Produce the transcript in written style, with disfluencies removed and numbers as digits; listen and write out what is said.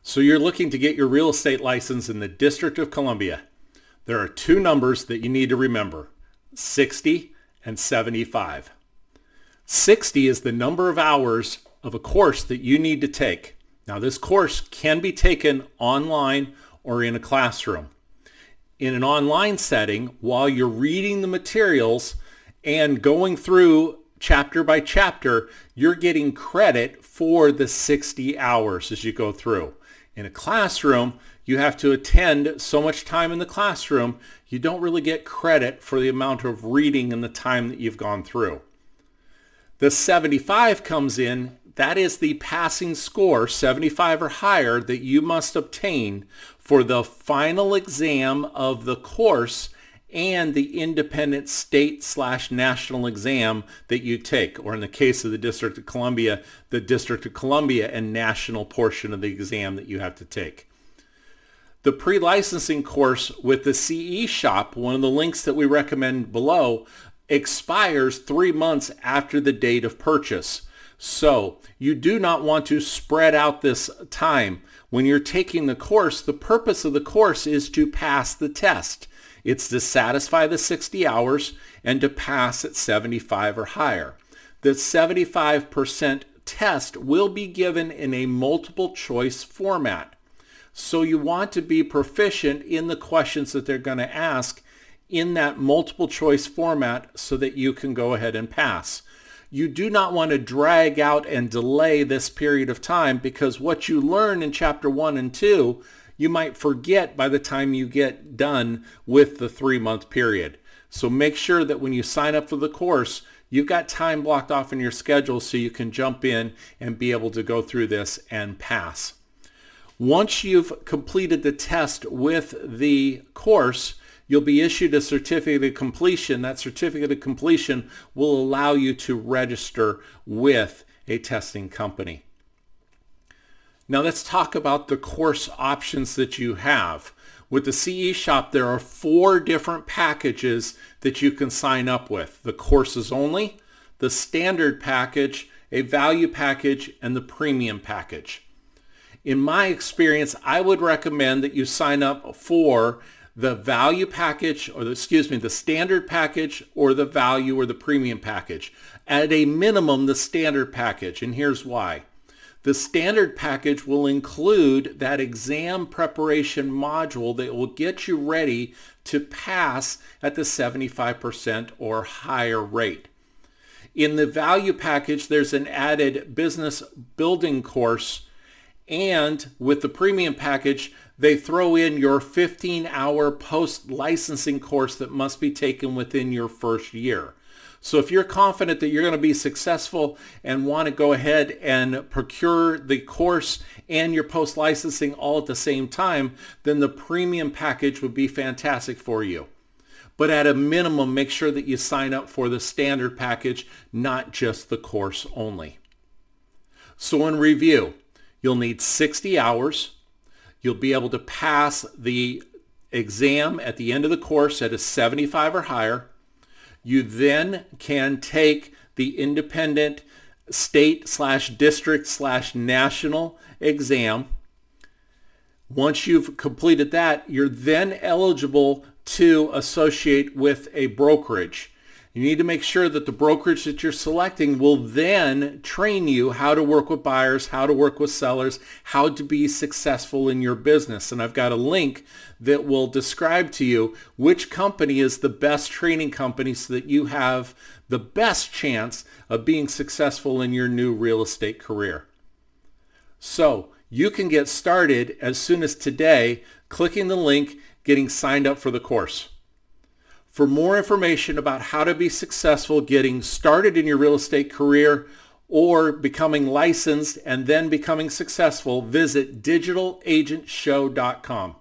So you're looking to get your real estate license in the District of Columbia. There are two numbers that you need to remember, 60 and 75. 60 is the number of hours of a course that you need to take. Now this course can be taken online or in a classroom. In an online setting, while you're reading the materials and going through chapter by chapter, you're getting credit for the 60 hours as you go through. In a classroom, you have to attend so much time in the classroom, you don't really get credit for the amount of reading and the time that you've gone through. The 75 comes in, that is the passing score, 75 or higher, that you must obtain for the final exam of the course and the independent state/national exam that you take, or in the case of the District of Columbia, the District of Columbia and national portion of the exam that you have to take. The pre-licensing course with the CE shop, one of the links that we recommend below, expires 3 months after the date of purchase. So you do not want to spread out this time. When you're taking the course, the purpose of the course is to pass the test. It's to satisfy the 60 hours and to pass at 75 or higher. The 75% test will be given in a multiple choice format. So you want to be proficient in the questions that they're going to ask in that multiple choice format so that you can go ahead and pass. You do not want to drag out and delay this period of time, because what you learn in chapter 1 and 2, you might forget by the time you get done with the 3-month period. So make sure that when you sign up for the course, you've got time blocked off in your schedule so you can jump in and be able to go through this and pass. Once you've completed the test with the course, you'll be issued a certificate of completion. That certificate of completion will allow you to register with a testing company. Now let's talk about the course options that you have. With the CE shop, there are 4 different packages that you can sign up with. The courses only, the standard package, a value package, and the premium package. In my experience, I would recommend that you sign up for the value package, or the standard package, or the value or the premium package. At a minimum, the standard package, and here's why. The standard package will include that exam preparation module that will get you ready to pass at the 75% or higher rate. In the value package, there's an added business building course, and with the premium package, they throw in your 15-hour post-licensing course that must be taken within your first year. So if you're confident that you're going to be successful and want to go ahead and procure the course and your post-licensing all at the same time, then the premium package would be fantastic for you. But at a minimum, make sure that you sign up for the standard package, not just the course only. So in review, you'll need 60 hours. You'll be able to pass the exam at the end of the course at a 75 or higher. You then can take the independent state/district/national exam. Once you've completed that, you're then eligible to associate with a brokerage. You need to make sure that the brokerage that you're selecting will then train you how to work with buyers, how to work with sellers, how to be successful in your business. And I've got a link that will describe to you which company is the best training company so that you have the best chance of being successful in your new real estate career. So you can get started as soon as today, clicking the link, getting signed up for the course. For more information about how to be successful getting started in your real estate career or becoming licensed and then becoming successful, visit DigitalAgentShow.com.